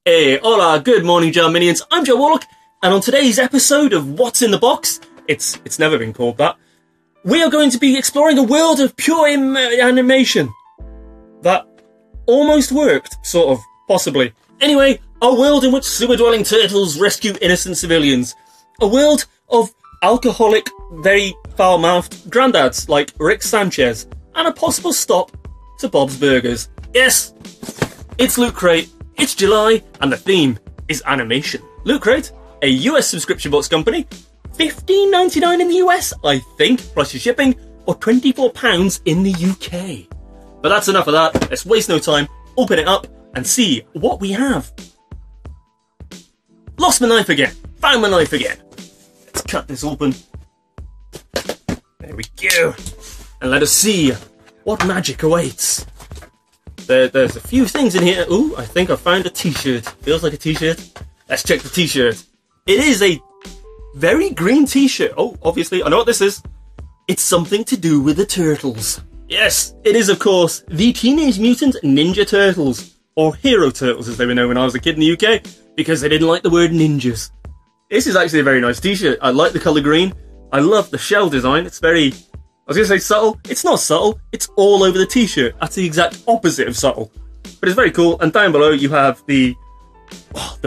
Hey, hola, good morning, Jar Minions. I'm Jawarlock, and on today's episode of What's in the Box, it's never been called that, we are going to be exploring a world of pure animation that almost worked, sort of, possibly. Anyway, a world in which sewer-dwelling turtles rescue innocent civilians. A world of alcoholic, very foul-mouthed granddads like Rick Sanchez, and a possible stop to Bob's Burgers. Yes, it's Loot Crate, it's July, and the theme is animation. Loot Crate, a US subscription box company, $15.99 in the US, I think, plus your shipping, or £24 in the UK. But that's enough of that, let's waste no time, open it up, and see what we have. Lost my knife again, found my knife again. Let's cut this open. There we go. And let us see what magic awaits. There's a few things in here. Ooh, I think I found a t-shirt. Feels like a t-shirt. Let's check the t-shirt. It is a very green t-shirt. Oh, obviously, I know what this is. It's something to do with the turtles. Yes, it is, of course, the Teenage Mutant Ninja Turtles. Or Hero Turtles, as they were known when I was a kid in the UK, because they didn't like the word ninjas. This is actually a very nice t-shirt. I like the colour green. I love the shell design. It's very... I was going to say subtle. It's not subtle. It's all over the t-shirt. That's the exact opposite of subtle. But it's very cool. And down below you have the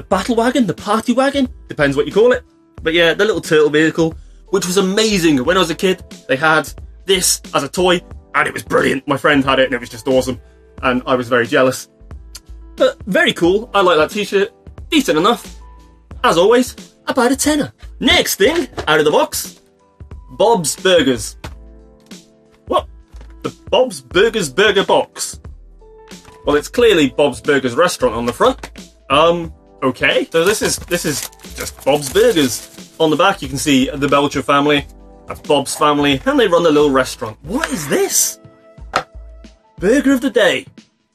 battle wagon, the party wagon. Depends what you call it. But yeah, the little turtle vehicle, which was amazing. When I was a kid, they had this as a toy, and it was brilliant. My friend had it, and it was just awesome. And I was very jealous. But very cool. I like that t-shirt. Decent enough. As always, about a tenner. Next thing, out of the box, Bob's Burgers. What? The Bob's Burgers burger box. Well, it's clearly Bob's Burgers restaurant on the front. Okay. So this is just Bob's Burgers. On the back you can see the Belcher family, Bob's family, and they run a little restaurant. What is this? Burger of the day.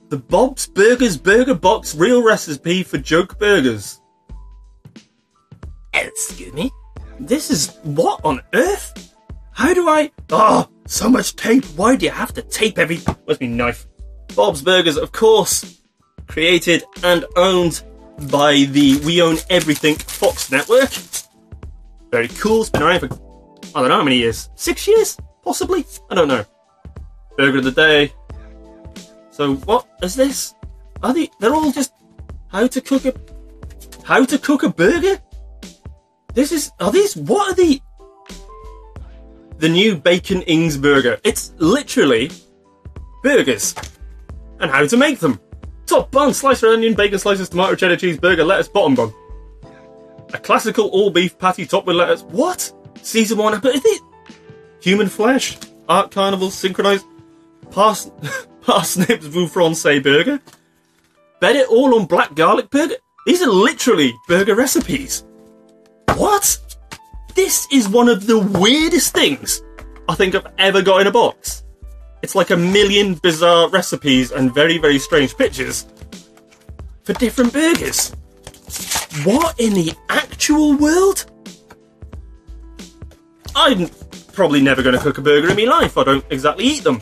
The Bob's Burgers burger box real recipe for joke burgers. Excuse me? This is what on earth? How do I... Oh, so much tape. Why do you have to tape everything? Where's my knife? Bob's Burgers, of course, created and owned by the We Own Everything Fox network. Very cool. It's been around for, I don't know how many years. 6 years? Possibly? I don't know. Burger of the day. So what is this? They're all just how to cook a burger? What are the new Bacon Ings burger? It's literally burgers and how to make them. Top bun, sliced onion, bacon slices, tomato, cheddar, cheese, burger, lettuce, bottom bun. A classical all beef patty topped with lettuce. What? Season 1 apple? Is it human flesh? Art carnival, synchronized parsnips vous français burger. Bet it all on black garlic burger. These are literally burger recipes. What? This is one of the weirdest things I think I've ever got in a box. It's like a million bizarre recipes and very, very strange pictures for different burgers. What in the actual world? I'm probably never going to cook a burger in my life. I don't exactly eat them.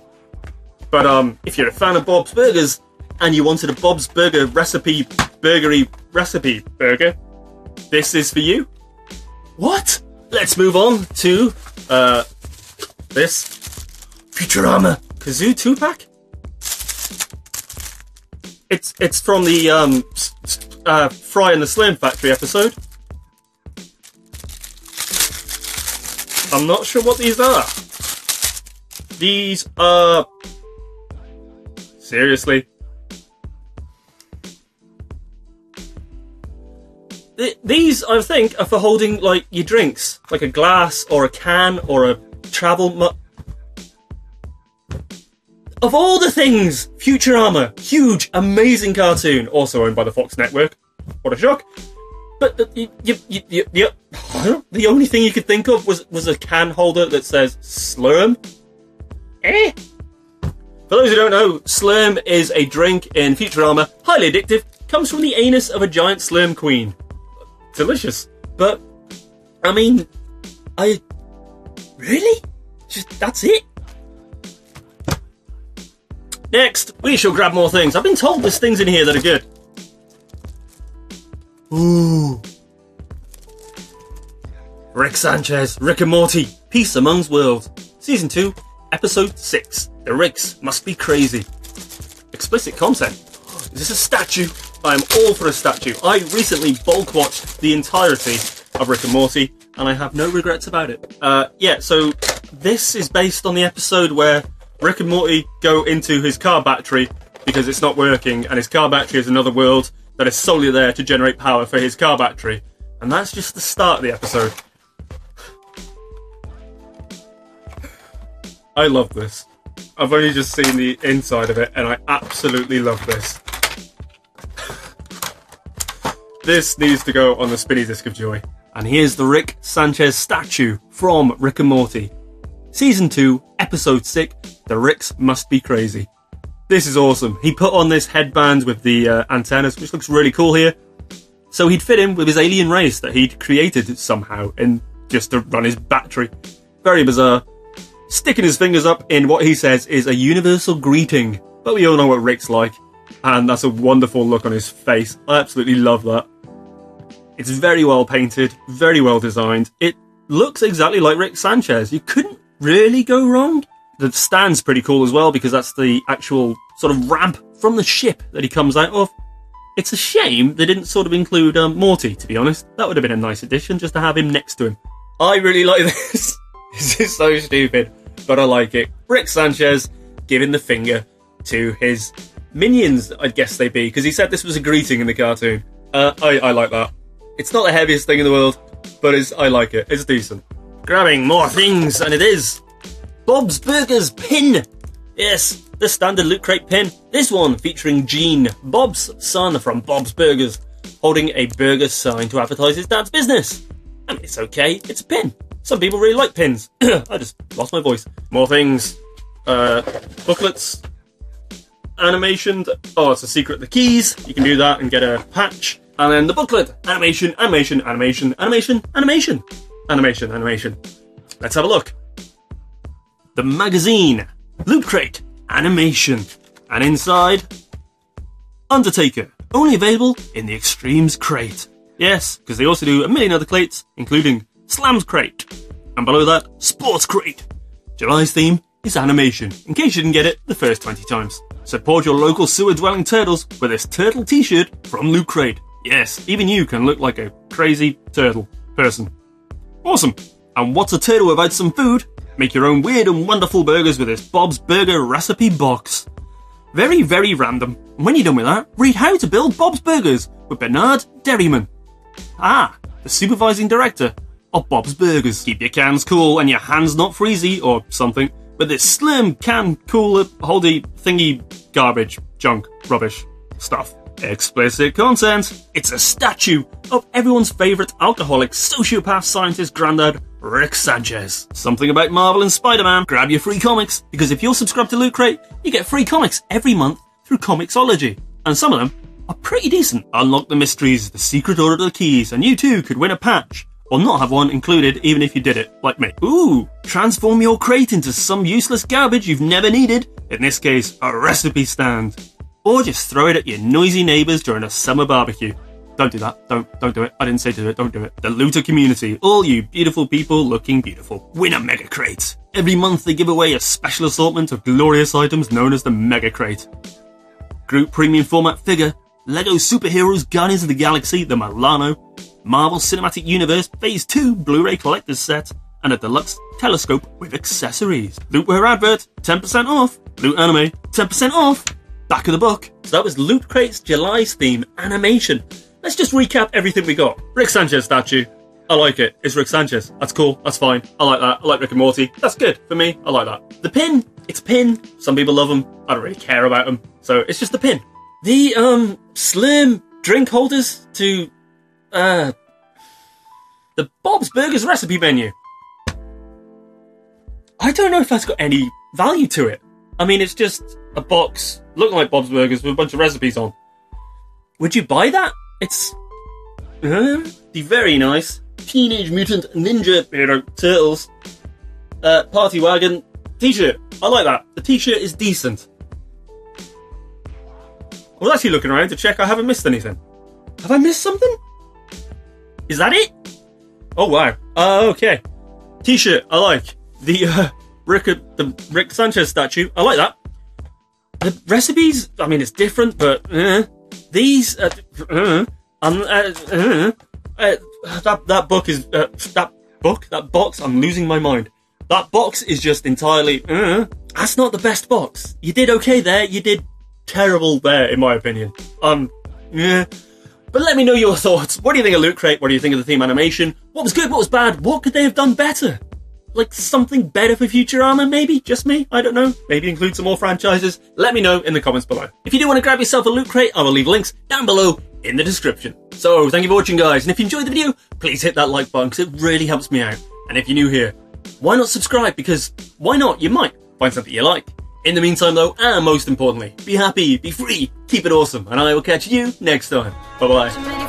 But if you're a fan of Bob's Burgers and you wanted a Bob's Burger recipe, burgery recipe burger, this is for you. What? Let's move on to this Futurama Kazoo 2-pack. It's from the Fry and the Slim Factory episode. I'm not sure what these are. These are... Seriously? These, I think, are for holding, like, your drinks. Like a glass, or a can, or a travel mug. Of all the things! Futurama. Huge, amazing cartoon. Also owned by the Fox network. What a shock. But the only thing you could think of was a can holder that says Slurm. Eh? For those who don't know, Slurm is a drink in Futurama. Highly addictive. Comes from the anus of a giant Slurm queen. Delicious. But, I mean, really? That's it? Next, we shall grab more things. I've been told there's things in here that are good. Ooh. Rick Sanchez, Rick and Morty, Peace Amongst Worlds. Season 2, Episode 6. The Ricks Must Be Crazy. Explicit content. Is this a statue? I am all for a statue. I recently bulk watched the entirety of Rick and Morty, and I have no regrets about it. Yeah, so this is based on the episode where Rick and Morty go into his car battery because it's not working, and his car battery is another world that is solely there to generate power for his car battery. And that's just the start of the episode. I love this. I've only just seen the inside of it, and I absolutely love this. This needs to go on the spinny disc of joy. And here's the Rick Sanchez statue from Rick and Morty. Season 2, Episode 6, The Ricks Must Be Crazy. This is awesome. He put on this headband with the antennas, which looks really cool here. So he'd fit in with his alien race that he'd created somehow, and just to run his battery. Very bizarre. Sticking his fingers up in what he says is a universal greeting. But we all know what Rick's like. And that's a wonderful look on his face. I absolutely love that. It's very well painted, very well designed. It looks exactly like Rick Sanchez. You couldn't really go wrong. The stand's pretty cool as well, because that's the actual sort of ramp from the ship that he comes out of. It's a shame they didn't sort of include Morty, to be honest. That would have been a nice addition, just to have him next to him. I really like this. This is so stupid, but I like it. Rick Sanchez giving the finger to his minions, I guess they be, because he said this was a greeting in the cartoon. I like that. It's not the heaviest thing in the world, but I like it. It's decent. Grabbing more things, and it is Bob's Burgers pin. Yes, the standard Loot Crate pin. This one featuring Gene, Bob's son from Bob's Burgers, holding a burger sign to advertise his dad's business. I mean, it's okay. It's a pin. Some people really like pins. I just lost my voice. More things. Booklets. Animation. Oh, it's a secret. The keys. You can do that and get a patch. And then the booklet. Animation, animation, animation, animation, animation. Animation, animation. Let's have a look. The magazine. Loot Crate. Animation. And inside, Undertaker. Only available in the Extremes crate. Yes, because they also do a million other crates, including Slams crate. And below that, Sports crate. July's theme is animation, in case you didn't get it the first 20 times. Support your local sewer-dwelling turtles with this turtle t-shirt from Loot Crate. Yes, even you can look like a crazy turtle person. Awesome. And what's a turtle without some food? Make your own weird and wonderful burgers with this Bob's Burger recipe box. Very, very random. And when you're done with that, read How to Build Bob's Burgers with Bernard Derryman. Ah, the supervising director of Bob's Burgers. Keep your cans cool and your hands not freezy or something with this slim can cooler holdy thingy garbage, junk, rubbish, stuff. Explicit content. It's a statue of everyone's favourite alcoholic sociopath scientist granddad, Rick Sanchez. Something about Marvel and Spider-Man. Grab your free comics, because if you're subscribed to Loot Crate, you get free comics every month through Comixology. And some of them are pretty decent. Unlock the mysteries, the secret order of the keys, and you too could win a patch. Or not have one included even if you did it, like me. Ooh, transform your crate into some useless garbage you've never needed. In this case, a recipe stand. Or just throw it at your noisy neighbours during a summer barbecue. Don't do that. Don't do it. I didn't say do it. Don't do it. The looter community. All you beautiful people looking beautiful. Win a mega crate. Every month they give away a special assortment of glorious items known as the mega crate. Group premium format figure. Lego Superheroes Guardians of the Galaxy, the Milano. Marvel Cinematic Universe Phase 2 Blu-ray Collector's Set. And a deluxe telescope with accessories. Lootwear advert. 10% off. Loot Anime. 10% off. Back of the book. So that was Loot Crate's July's theme animation. Let's just recap everything we got. Rick Sanchez statue. I like it. It's Rick Sanchez. That's cool. That's fine. I like that. I like Rick and Morty. That's good for me. I like that. The pin. It's a pin. Some people love them. I don't really care about them. So it's just a pin. The slim drink holders to the Bob's Burgers recipe menu. I don't know if that's got any value to it. I mean, it's just a box looking like Bob's Burgers with a bunch of recipes on. Would you buy that? It's the very nice Teenage Mutant Ninja Turtles Party Wagon t-shirt. I like that. The t-shirt is decent. I was actually looking around to check I haven't missed anything. Have I missed something? Is that it? Oh, wow. Okay. T-shirt, I like. The Rick Sanchez statue, I like that. The recipes, I mean, it's different, but these, that book is, that box, I'm losing my mind. That box is just entirely, that's not the best box. You did okay there, you did terrible there, in my opinion. But let me know your thoughts. What do you think of Loot Crate? What do you think of the theme animation? What was good? What was bad? What could they have done better? Like something better for Futurama, maybe? Just me? I don't know. Maybe include some more franchises? Let me know in the comments below. If you do want to grab yourself a Loot Crate, I will leave links down below in the description. So, thank you for watching, guys. And if you enjoyed the video, please hit that like button, because it really helps me out. And if you're new here, why not subscribe? Because why not? You might find something you like. In the meantime, though, and most importantly, be happy, be free, keep it awesome, and I will catch you next time. Bye-bye.